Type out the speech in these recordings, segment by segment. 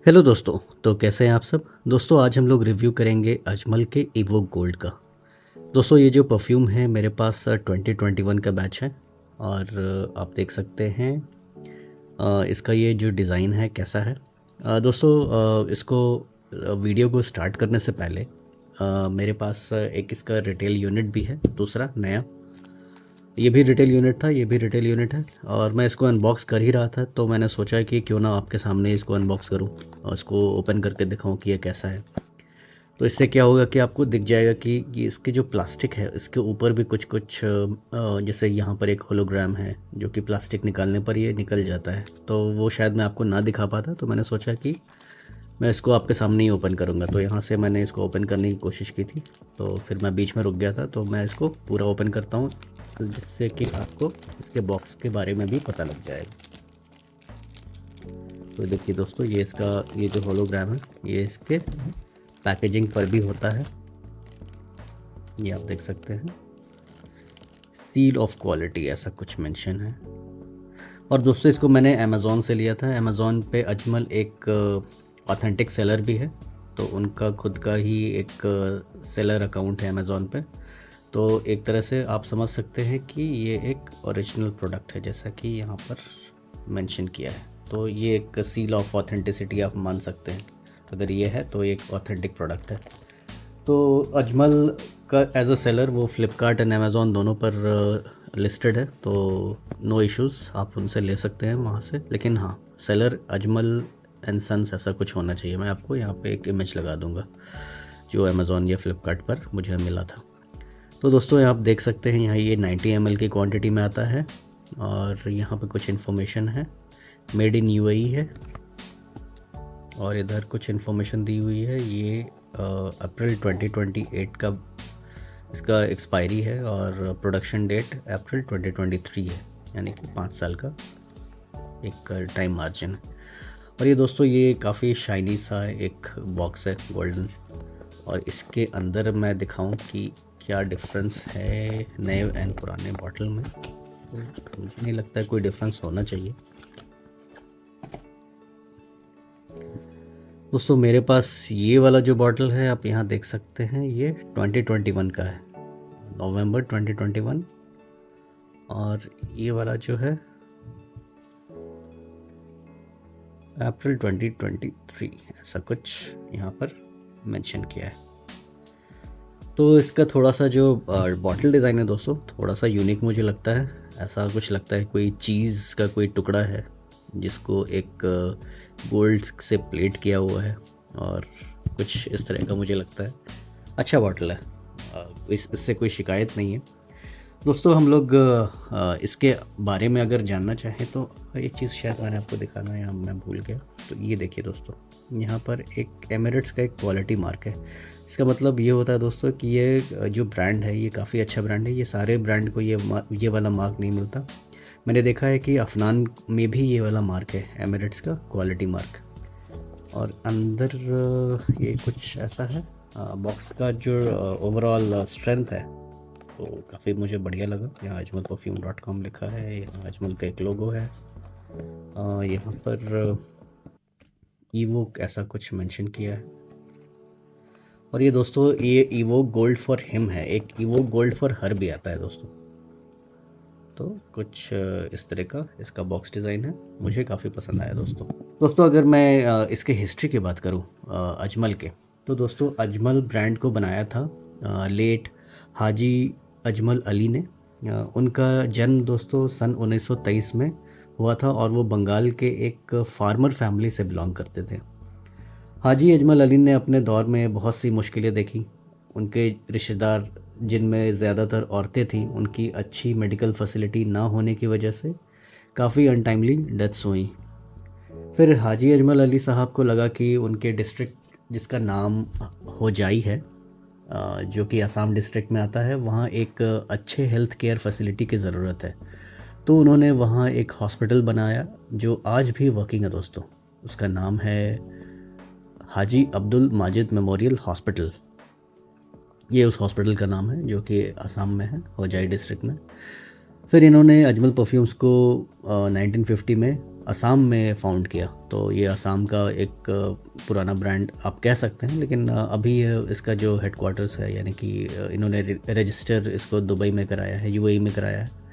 Hello दोस्तों। तो कैसे हैं आप सब दोस्तों। आज हम लोग रिव्यू करेंगे अजमल के इवोक गोल्ड का। दोस्तों ये जो परफ्यूम है मेरे पास 2021 का बैच है। और आप देख सकते हैं इसका ये जो डिज़ाइन है कैसा है। दोस्तों इसको वीडियो को स्टार्ट करने से पहले मेरे पास एक इसका रिटेल यूनिट भी है, दूसरा नया। ये भी रिटेल यूनिट था, ये भी रिटेल यूनिट है। और मैं इसको अनबॉक्स कर ही रहा था तो मैंने सोचा कि क्यों ना आपके सामने इसको अनबॉक्स करूं और इसको ओपन करके दिखाऊं कि ये कैसा है। तो इससे क्या होगा कि आपको दिख जाएगा कि ये इसके जो प्लास्टिक है इसके ऊपर भी कुछ कुछ जैसे यहाँ पर एक होलोग्राम है जो कि प्लास्टिक निकालने पर ये निकल जाता है, तो वो शायद मैं आपको ना दिखा पाता। तो मैंने सोचा कि मैं इसको आपके सामने ही ओपन करूँगा। तो यहाँ से मैंने इसको ओपन करने की कोशिश की थी, तो फिर मैं बीच में रुक गया था। तो मैं इसको पूरा ओपन करता हूँ जिससे कि आपको इसके बॉक्स के बारे में भी पता लग जाएगा। तो देखिए दोस्तों, ये इसका ये जो होलोग्राम है ये इसके पैकेजिंग पर भी होता है। ये आप देख सकते हैं, सील ऑफ क्वालिटी ऐसा कुछ मेंशन है। और दोस्तों इसको मैंने अमेज़ॉन से लिया था। अमेज़ॉन पे अजमल एक ऑथेंटिक सेलर भी है, तो उनका खुद का ही एक सेलर अकाउंट है अमेज़ॉन पे। तो एक तरह से आप समझ सकते हैं कि ये एक ओरिजिनल प्रोडक्ट है जैसा कि यहाँ पर मेंशन किया है। तो ये एक सील ऑफ ऑथेंटिसिटी आप मान सकते हैं। अगर ये है तो ये एक ऑथेंटिक प्रोडक्ट है। तो अजमल का एज अ सेलर वो फ़्लिपकार्ट एंड अमेज़ॉन दोनों पर लिस्टेड है, तो नो इश्यूज़, आप उनसे ले सकते हैं वहाँ से। लेकिन हाँ, सेलर अजमल एंड सन्स ऐसा कुछ होना चाहिए। मैं आपको यहाँ पे एक इमेज लगा दूँगा जो अमेज़ॉन या फ़्लिपकार्ट पर मुझे मिला था। तो दोस्तों आप देख सकते हैं यहाँ ये 90 ml की क्वांटिटी में आता है। और यहाँ पे कुछ इन्फॉर्मेशन है, मेड इन यूएई है। और इधर कुछ इन्फॉर्मेशन दी हुई है। ये अप्रैल 2028 का इसका एक्सपायरी है और प्रोडक्शन डेट अप्रैल 2023 है, यानी कि 5 साल का एक टाइम मार्जिन है। और ये दोस्तों ये काफ़ी शाइनी सा एक बॉक्स है गोल्डन। और इसके अंदर मैं दिखाऊं कि क्या डिफरेंस है नए एंड पुराने बॉटल में, तो मुझे नहीं लगता है कोई डिफरेंस होना चाहिए। दोस्तों मेरे पास ये वाला जो बॉटल है आप यहाँ देख सकते हैं, ये 2021 का है, नवंबर 2021। और ये वाला जो है अप्रैल 2023, ऐसा कुछ यहाँ पर मेंशन किया है। तो इसका थोड़ा सा जो बॉटल डिज़ाइन है दोस्तों थोड़ा सा यूनिक मुझे लगता है। ऐसा कुछ लगता है कोई चीज़ का कोई टुकड़ा है जिसको एक गोल्ड से प्लेट किया हुआ है, और कुछ इस तरह का मुझे लगता है। अच्छा बॉटल है, इससे कोई शिकायत नहीं है। दोस्तों हम लोग इसके बारे में अगर जानना चाहें तो एक चीज़ शायद मैंने आपको दिखाना या मैं भूल गया। तो ये देखिए दोस्तों, यहाँ पर एक एमिरेट्स का एक क्वालिटी मार्क है। इसका मतलब ये होता है दोस्तों कि ये जो ब्रांड है ये काफ़ी अच्छा ब्रांड है। ये सारे ब्रांड को ये वाला मार्क नहीं मिलता। मैंने देखा है कि अफनान में भी ये वाला मार्क है, एमिरेट्स का क्वालिटी मार्क। और अंदर ये कुछ ऐसा है। बॉक्स का जो ओवरऑल स्ट्रेंथ है तो काफ़ी मुझे बढ़िया लगा। यहाँ ajmalperfume.com लिखा है, यहाँ अजमल का एक लोगो है, यहाँ पर ईवोक ऐसा कुछ मेंशन किया है। और ये दोस्तों ये ईवोक गोल्ड फॉर हिम है, एक ईवोक गोल्ड फॉर हर भी आता है दोस्तों। तो कुछ इस तरह का इसका बॉक्स डिज़ाइन है, मुझे काफ़ी पसंद आया दोस्तों अगर मैं इसके हिस्ट्री की बात करूँ अजमल के, तो दोस्तों अजमल ब्रांड को बनाया था लेट हाजी अजमल अली ने। उनका जन्म दोस्तों सन 1923 में हुआ था और वो बंगाल के एक फार्मर फैमिली से बिलोंग करते थे। हाजी अजमल अली ने अपने दौर में बहुत सी मुश्किलें देखी। उनके रिश्तेदार जिनमें ज़्यादातर औरतें थीं, उनकी अच्छी मेडिकल फैसिलिटी ना होने की वजह से काफ़ी अनटाइमली डेथ्स हुई। फिर हाजी अजमल अली साहब को लगा कि उनके डिस्ट्रिक्ट जिसका नाम होजाई है, जो कि असम डिस्ट्रिक्ट में आता है, वहाँ एक अच्छे हेल्थ केयर फैसिलिटी की ज़रूरत है। तो उन्होंने वहाँ एक हॉस्पिटल बनाया जो आज भी वर्किंग है दोस्तों। उसका नाम है हाजी अब्दुल माजिद मेमोरियल हॉस्पिटल। ये उस हॉस्पिटल का नाम है जो कि असम में है, होजाई डिस्ट्रिक्ट में। फिर इन्होंने अजमल परफ्यूम्स को 1950 में असम में फाउंड किया। तो ये असम का एक पुराना ब्रांड आप कह सकते हैं, लेकिन अभी इसका जो हेडक्वार्टर्स है, यानी कि इन्होंने रजिस्टर इसको दुबई में कराया है, यूएई में कराया है।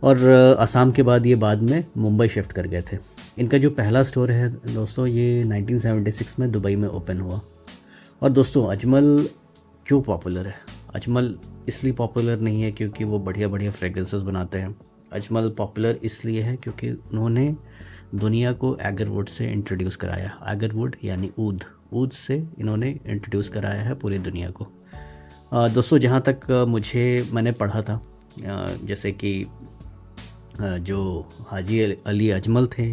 और असम के बाद ये बाद में मुंबई शिफ्ट कर गए थे। इनका जो पहला स्टोर है दोस्तों, ये 1976 में दुबई में ओपन हुआ। और दोस्तों, अजमल क्यों पॉपुलर है? अजमल इसलिए पॉपुलर नहीं है क्योंकि वो बढ़िया बढ़िया फ्रेग्रेंसेस बनाते हैं। अजमल पॉपुलर इसलिए है क्योंकि उन्होंने दुनिया को एगरवुड से इंट्रोड्यूस कराया। एगरवुड यानी ऊद, ऊद से इन्होंने इंट्रोड्यूस कराया है पूरी दुनिया को। दोस्तों, जहाँ तक मैंने पढ़ा था, जैसे कि जो हाजी अली अजमल थे,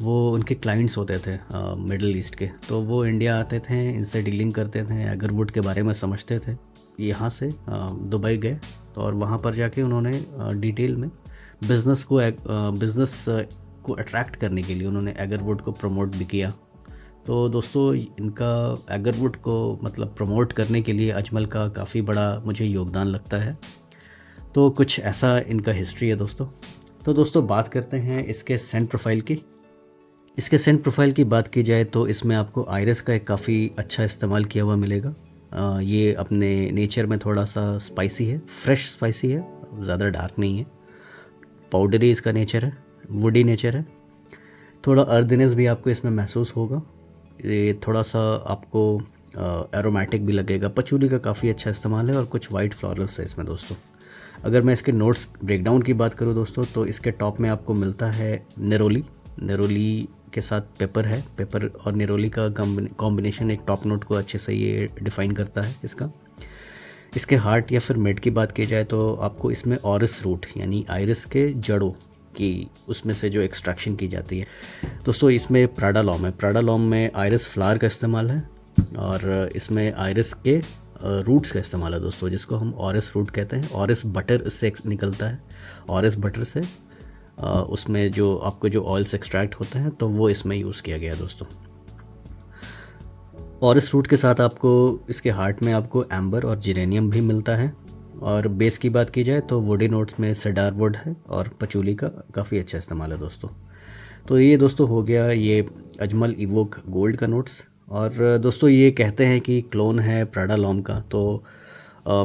वो उनके क्लाइंट्स होते थे मिडल ईस्ट के। तो वो इंडिया आते थे, इनसे डीलिंग करते थे, एगरवुड के बारे में समझते थे। यहाँ से दुबई गए तो और वहाँ पर जाके उन्होंने डिटेल में बिज़नेस को अट्रैक्ट करने के लिए उन्होंने एगरवुड को प्रमोट भी किया। तो दोस्तों, इनका एगरवुड को मतलब प्रमोट करने के लिए अजमल का काफ़ी बड़ा मुझे योगदान लगता है। तो कुछ ऐसा इनका हिस्ट्री है दोस्तों। तो दोस्तों, बात करते हैं इसके सेंट प्रोफाइल की। इसके सेंट प्रोफाइल की बात की जाए तो इसमें आपको आयरस का एक काफ़ी अच्छा इस्तेमाल किया हुआ मिलेगा। ये अपने नेचर में थोड़ा सा स्पाइसी है, फ्रेश स्पाइसी है, ज़्यादा डार्क नहीं है। पाउडरी इसका नेचर है, वुडी नेचर है। थोड़ा अर्दनेस भी आपको इसमें महसूस होगा। ये थोड़ा सा आपको एरोमेटिक भी लगेगा। पचूली का काफ़ी अच्छा इस्तेमाल है और कुछ वाइट फ्लोरल्स है इसमें दोस्तों। अगर मैं इसके नोट्स ब्रेकडाउन की बात करूं दोस्तों, तो इसके टॉप में आपको मिलता है नेरोली। नेरोली के साथ पेपर है। पेपर और नेरोली का कॉम्बिनेशन एक टॉप नोट को अच्छे से ये डिफ़ाइन करता है इसका। इसके हार्ट या फिर मिड की बात की जाए तो आपको इसमें ऑरिस रूट यानी आइरिस के जड़ों की उसमें से जो एक्सट्रैक्शन की जाती है दोस्तों, इसमें प्राडालॉम है। प्राडालॉम में आइरिस फ्लावर का इस्तेमाल है और इसमें आइरिस के रूट्स का इस्तेमाल है दोस्तों, जिसको हम ऑरिस रूट कहते हैं। ऑरिस बटर इससे निकलता है। ऑरिस बटर से उसमें जो आपको जो ऑयल्स एक्सट्रैक्ट होते हैं तो वो इसमें यूज़ किया गया है दोस्तों। ऑरिस रूट के साथ आपको इसके हार्ट में आपको एम्बर और जिरेनियम भी मिलता है। और बेस की बात की जाए तो वुडी नोट्स में सेडार वुड है और पचूली का काफ़ी अच्छा इस्तेमाल है दोस्तों। तो ये दोस्तों हो गया ये अजमल इवोक गोल्ड का नोट्स। और दोस्तों, ये कहते हैं कि क्लोन है प्राडालॉम का। तो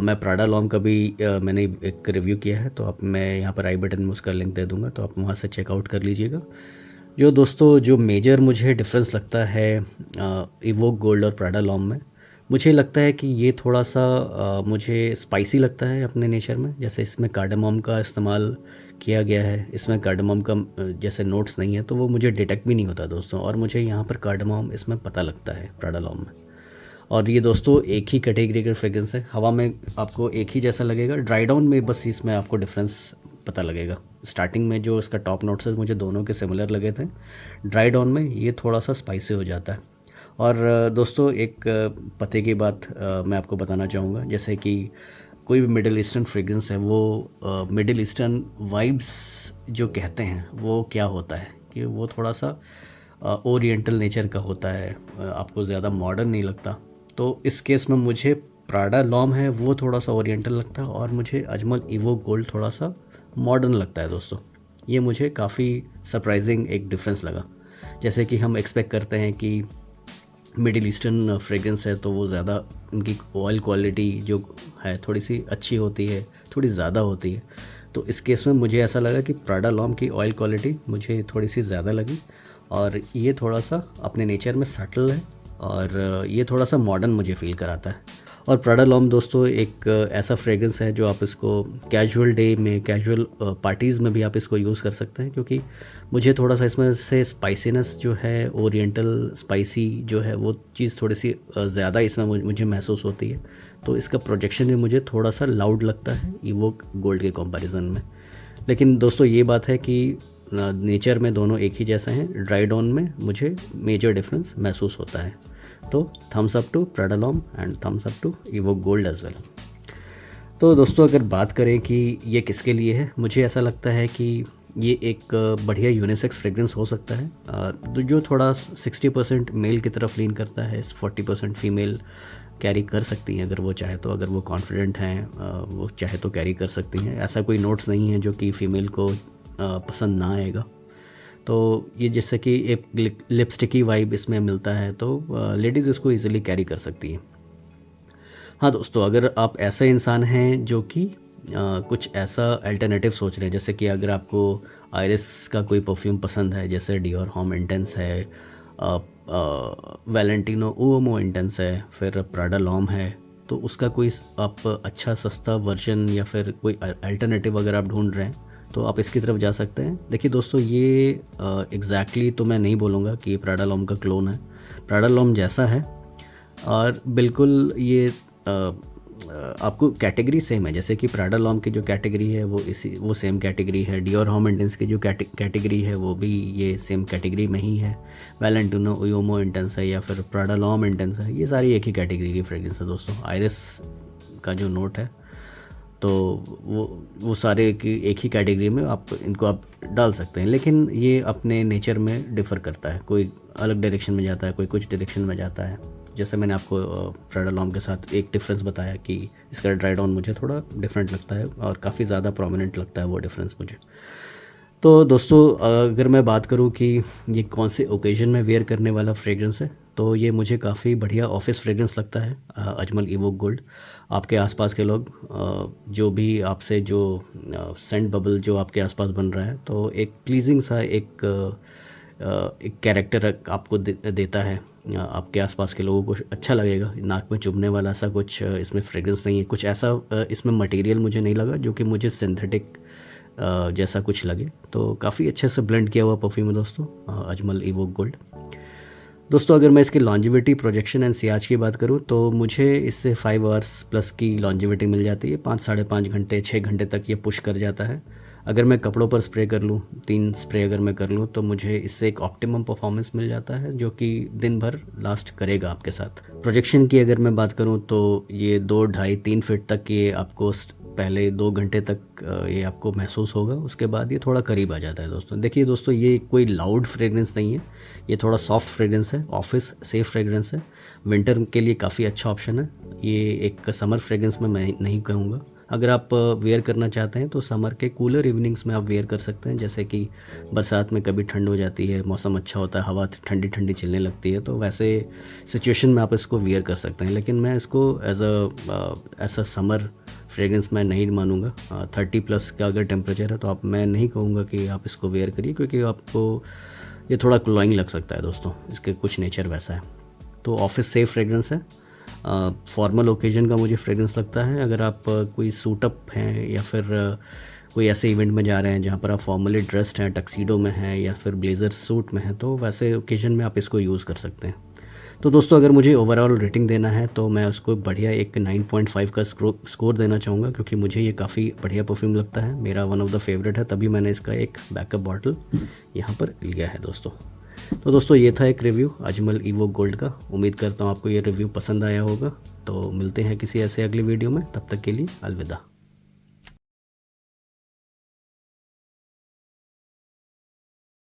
मैं प्राडालॉम का भी मैंने एक रिव्यू किया है, तो मैं यहाँ पर आई बटन में उसका लिंक दे दूँगा, तो आप वहाँ से चेकआउट कर लीजिएगा। जो दोस्तों, जो मेजर मुझे डिफरेंस लगता है इवोक गोल्ड और प्राडालॉम में, मुझे लगता है कि ये थोड़ा सा मुझे स्पाइसी लगता है अपने नेचर में। जैसे इसमें कार्डामम का इस्तेमाल किया गया है, इसमें कार्डामम का जैसे नोट्स नहीं है तो वो मुझे डिटेक्ट भी नहीं होता दोस्तों। और मुझे यहाँ पर कार्डामम इसमें पता लगता है प्राडालॉम में। और ये दोस्तों एक ही कैटेगरी का फ्रेग्रेंस है। हवा में आपको एक ही जैसा लगेगा, ड्राई डाउन में बस इसमें आपको डिफरेंस पता लगेगा। स्टार्टिंग में जो इसका टॉप नोट्स है मुझे दोनों के सिमिलर लगे थे। ड्राई डाउन में ये थोड़ा सा स्पाइसी हो जाता है। और दोस्तों, एक पते की बात मैं आपको बताना चाहूँगा। जैसे कि कोई भी मिडिल ईस्टर्न फ्रेग्रेंस है, वो मिडिल ईस्टर्न वाइब्स जो कहते हैं वो क्या होता है कि वो थोड़ा सा ओरिएंटल नेचर का होता है, आपको ज़्यादा मॉडर्न नहीं लगता। तो इस केस में मुझे प्राडालॉम है वो थोड़ा सा ओरिएंटल लगता है और मुझे अजमल इवोक गोल्ड थोड़ा सा मॉडर्न लगता है दोस्तों। ये मुझे काफ़ी सरप्राइजिंग एक डिफरेंस लगा। जैसे कि हम एक्सपेक्ट करते हैं कि मिडिल ईस्टर्न फ्रेग्रेंस है तो वो ज़्यादा उनकी ऑयल क्वालिटी जो है थोड़ी सी अच्छी होती है, थोड़ी ज़्यादा होती है। तो इस केस में मुझे ऐसा लगा कि प्राडालॉम की ऑयल क्वालिटी मुझे थोड़ी सी ज़्यादा लगी और ये थोड़ा सा अपने नेचर में सटल है और ये थोड़ा सा मॉडर्न मुझे फील कराता है। और प्राडालॉम दोस्तों एक ऐसा फ्रेग्रेंस है जो आप इसको कैजुअल डे में, कैजुअल पार्टीज़ में भी आप इसको यूज़ कर सकते हैं, क्योंकि मुझे थोड़ा सा इसमें से स्पाइसीनेस जो है, ओरिएंटल स्पाइसी जो है, वो चीज़ थोड़ी सी ज़्यादा इसमें मुझे महसूस होती है। तो इसका प्रोजेक्शन भी मुझे थोड़ा सा लाउड लगता है इवोक गोल्ड के कंपैरिजन में। लेकिन दोस्तों, ये बात है कि नेचर में दोनों एक ही जैसे हैं। ड्राई डाउन में मुझे मेजर डिफरेंस महसूस होता है। तो थम्स अप टू प्राडालॉम and thumbs up to evoke gold as well. तो दोस्तों, अगर बात करें कि ये किसके लिए है, मुझे ऐसा लगता है कि ये एक बढ़िया यूनिसेक्स फ्रेग्रेंस हो सकता है जो थोड़ा 60% मेल की तरफ लीन करता है, 40% फीमेल कैरी कर सकती हैं अगर वो चाहे तो। अगर वो कॉन्फिडेंट हैं, वो चाहे तो कैरी कर सकती हैं। ऐसा कोई नोट्स नहीं है जो कि फ़ीमेल को पसंद ना आएगा। तो ये जैसे कि एक लिपस्टिकी वाइब इसमें मिलता है, तो लेडीज़ इसको ईज़िली कैरी कर सकती है। हाँ दोस्तों, अगर आप ऐसे इंसान हैं जो कि कुछ ऐसा अल्टरनेटिव सोच रहे हैं, जैसे कि अगर आपको आयरिस का कोई परफ्यूम पसंद है, जैसे डियोर होम इंटेंस है, वैलेंटिनो उओमो इंटेंस है, फिर प्राडा लॉम है, तो उसका कोई आप अच्छा सस्ता वर्जन या फिर कोई अल्टरनेटिव अगर आप ढूंढ रहे हैं तो आप इसकी तरफ जा सकते हैं। देखिए दोस्तों, ये एग्जैक्टली तो मैं नहीं बोलूँगा कि ये प्राडा लॉम का क्लोन है। प्राडा लॉम जैसा है और बिल्कुल ये आपको कैटेगरी सेम है, जैसे कि प्राडा लॉम की जो कैटेगरी है वो सेम कैटेगरी है। डियोर होम इंटेंस की जो कैटेगरी है वो भी ये सेम कैटेगरी में ही है। वैलेंटिनो उयोमो इंटेंस है या फिर प्राडा लॉम इंटेंस है, ये सारी एक ही कैटेगरी की फ्रेग्रेंस है दोस्तों। आयरिस का जो नोट है तो वो सारे एक ही कैटेगरी में आप इनको डाल सकते हैं, लेकिन ये अपने नेचर में डिफ़र करता है। कोई अलग डायरेक्शन में जाता है, कोई कुछ डायरेक्शन में जाता है। जैसे मैंने आपको प्राडा लॉम के साथ एक डिफरेंस बताया कि इसका ड्राई डाउन मुझे थोड़ा डिफरेंट लगता है और काफ़ी ज़्यादा प्रोमिनेंट लगता है वो डिफरेंस मुझे। तो दोस्तों, अगर मैं बात करूं कि ये कौन से ओकेजन में वेयर करने वाला फ्रेग्रेंस है, तो ये मुझे काफ़ी बढ़िया ऑफिस फ्रेग्रेंस लगता है। अजमल इवोक गोल्ड, आपके आसपास के लोग जो भी आपसे जो सेंट बबल जो आपके आसपास बन रहा है, तो एक प्लीजिंग सा एक कैरेक्टर आपको देता है। आपके आसपास के लोगों को अच्छा लगेगा। नाक में चुभने वाला ऐसा कुछ इसमें फ्रेग्रेंस नहीं है, कुछ ऐसा इसमें मटेरियल मुझे नहीं लगा जो कि मुझे सिंथेटिक जैसा कुछ लगे। तो काफ़ी अच्छे से ब्लेंड किया हुआ परफ्यूम है दोस्तों, अजमल इवोक गोल्ड। दोस्तों, अगर मैं इसकी लॉन्जिविटी, प्रोजेक्शन एंड सियाज की बात करूं तो मुझे इससे 5 आवर्स प्लस की लॉन्जिविटी मिल जाती है। 5 साढ़े 5 घंटे 6 घंटे तक ये पुश कर जाता है। अगर मैं कपड़ों पर स्प्रे कर लूँ, 3 स्प्रे अगर मैं कर लूँ, तो मुझे इससे एक ऑप्टिमम परफॉर्मेंस मिल जाता है जो कि दिन भर लास्ट करेगा आपके साथ। प्रोजेक्शन की अगर मैं बात करूँ तो ये 2, ढाई, 3 फीट तक ये आपको पहले 2 घंटे तक ये आपको महसूस होगा, उसके बाद ये थोड़ा करीब आ जाता है दोस्तों। देखिए दोस्तों, ये कोई लाउड फ्रेग्रेंस नहीं है, ये थोड़ा सॉफ्ट फ्रेग्रेंस है, ऑफिस सेफ फ्रेग्रेंस है। विंटर के लिए काफ़ी अच्छा ऑप्शन है। ये एक समर फ्रेग्रेंस में मैं नहीं कहूँगा। अगर आप वेयर करना चाहते हैं तो समर के कूलर इवनिंग्स में आप वेयर कर सकते हैं, जैसे कि बरसात में कभी ठंड हो जाती है, मौसम अच्छा होता है, हवा ठंडी ठंडी चलने लगती है, तो वैसे सिचुएशन में आप इसको वेयर कर सकते हैं। लेकिन मैं इसको एज अ समर फ्रेग्रेंस मैं नहीं मानूंगा। 30 प्लस का अगर टेम्परेचर है तो मैं नहीं कहूँगा कि आप इसको वेयर करिए, क्योंकि आपको ये थोड़ा क्लोइंग लग सकता है दोस्तों, इसके कुछ नेचर वैसा है। तो ऑफिस सेफ फ्रेग्रेंस है। फॉर्मल ओकेजन का मुझे फ्रेग्रेंस लगता है। अगर आप कोई सूटअप हैं या फिर कोई ऐसे इवेंट में जा रहे हैं जहाँ पर आप फॉर्मली ड्रेस्ड हैं, टक्सीडो में हैं या फिर ब्लेज़र सूट में हैं, तो वैसे ओकेजन में आप इसको यूज़ कर सकते हैं। तो दोस्तों, अगर मुझे ओवरऑल रेटिंग देना है तो मैं उसको बढ़िया एक 9.5 का स्कोर देना चाहूँगा, क्योंकि मुझे ये काफ़ी बढ़िया परफ्यूम लगता है। मेरा वन ऑफ द फेवरेट है, तभी मैंने इसका एक बैकअप बॉटल यहाँ पर लिया है दोस्तों। तो दोस्तों, ये था एक रिव्यू अजमल इवोक गोल्ड का। उम्मीद करता हूँ आपको ये रिव्यू पसंद आया होगा। तो मिलते हैं किसी ऐसे अगली वीडियो में, तब तक के लिए अलविदा।